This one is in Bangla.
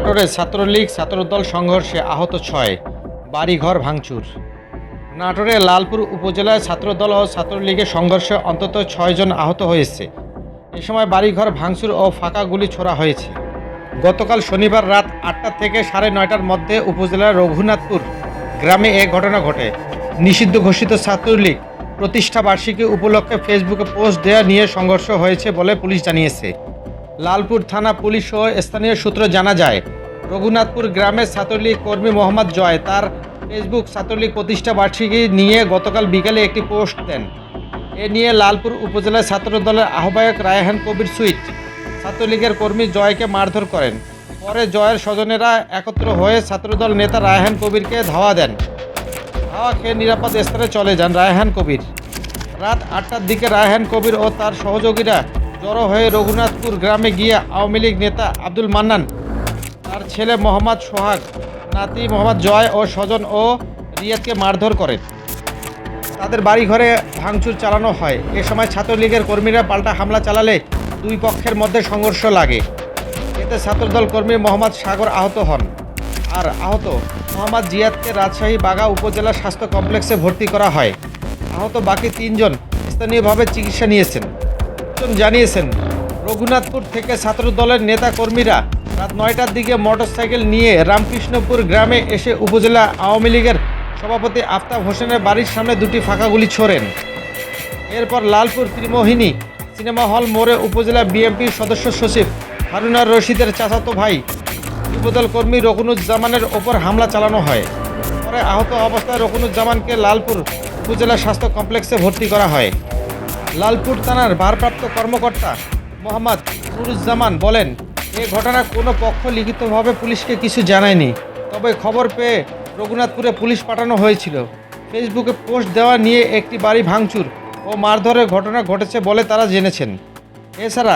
নাটোরে ছাত্রলীগ ছাত্রদল সংঘর্ষে আহত ৬, বাড়িঘর ভাঙচুর। নাটোরের লালপুর উপজেলায় ছাত্রদল ও ছাত্রলীগের সংঘর্ষে অন্তত ৬ জন আহত হয়েছে। এ সময় বাড়িঘর ভাঙচুর ও ফাঁকা গুলি ছোড়া হয়েছে। গতকাল শনিবার রাত ৮টা থেকে ৯:৩০টার মধ্যে উপজেলার রঘুনাথপুর গ্রামে এ ঘটনা ঘটে। নিষিদ্ধ ঘোষিত ছাত্রলীগ প্রতিষ্ঠা বার্ষিকী উপলক্ষে ফেসবুকে পোস্ট দেওয়া নিয়ে সংঘর্ষ হয়েছে বলে পুলিশ জানিয়েছে। লালপুর থানা পুলিশ ও স্থানীয় সূত্রে জানা যায়, রঘুনাথপুর গ্রামের ছাত্রলীগ কর্মী মোহাম্মদ জয় তার ফেসবুক ছাত্রলীগ প্রতিষ্ঠা বার্ষিকী নিয়ে গতকাল বিকেলে একটি পোস্ট দেন। এ নিয়ে লালপুর উপজেলা ছাত্রদলের আহ্বায়ক রায়হান কবির সুইট ছাত্রলীগের কর্মী জয়কে মারধর করেন। পরে জয়ের স্বজনেরা একত্র হয়ে ছাত্রদল নেতা রায়হান কবিরকে ধাওয়া দেন। ধাওয়া খেয়ে নিরাপদ স্থানে চলে যান রায়হান কবির। রাত ৮টার দিকে রায়হান কবির ও তার সহযোগীরা জড়ো হয়ে রঘুনাথপুর গ্রামে গিয়ে আওয়ামী লীগ নেতা আব্দুল মান্নান, তার ছেলে মোহাম্মদ সোহাগ, নাতি মোহাম্মদ জয় ও স্বজন ও রিয়াদকে মারধর করেন। তাদের বাড়িঘরে ভাঙচুর চালানো হয়। এ সময় ছাত্রলীগের কর্মীরা পাল্টা হামলা চালালে দুই পক্ষের মধ্যে সংঘর্ষ লাগে। এতে ছাত্রদল কর্মী মোহাম্মদ সাগর আহত হন। আর আহত মোহাম্মদ জিয়াদকে রাজশাহী বাঘা উপজেলা স্বাস্থ্য কমপ্লেক্সে ভর্তি করা হয়। আহত বাকি ৩ জন স্থানীয়ভাবে চিকিৎসা নিয়েছেন। জানিয়েছেন, রঘুনাথপুর থেকে ছাত্রদলের নেতা কর্মীরা রাত ৯টার দিকে মোটরসাইকেল নিয়ে রামকৃষ্ণপুর গ্রামে এসে উপজেলা আওয়ামী লীগের সভাপতি আফতাব হোসেনের বাড়ির সামনে দুটি ফাঁকা গুলি ছোড়েন। এরপর লালপুর ত্রিমোহিনী সিনেমা হল মোড়ে উপজেলা বিএনপির সদস্য সচিব হারুনার রশিদের চাচাতো ভাই যুবদল কর্মী রকুনুজ্জামানের ওপর হামলা চালানো হয়। পরে আহত অবস্থায় রকুনুজ্জামানকে লালপুর উপজেলা স্বাস্থ্য কমপ্লেক্সে ভর্তি করা হয়। লালপুর থানার ভারপ্রাপ্ত কর্মকর্তা মোহাম্মদ নুরুজ্জামান বলেন, এ ঘটনায় কোনো পক্ষ লিখিতভাবে পুলিশকে কিছু জানায়নি। তবে খবর পেয়ে রঘুনাথপুরে পুলিশ পাঠানো হয়েছিল। ফেসবুকে পোস্ট দেওয়া নিয়ে একটি বাড়ি ভাঙচুর ও মারধরের ঘটনা ঘটেছে বলে তারা জেনেছেন। এছাড়া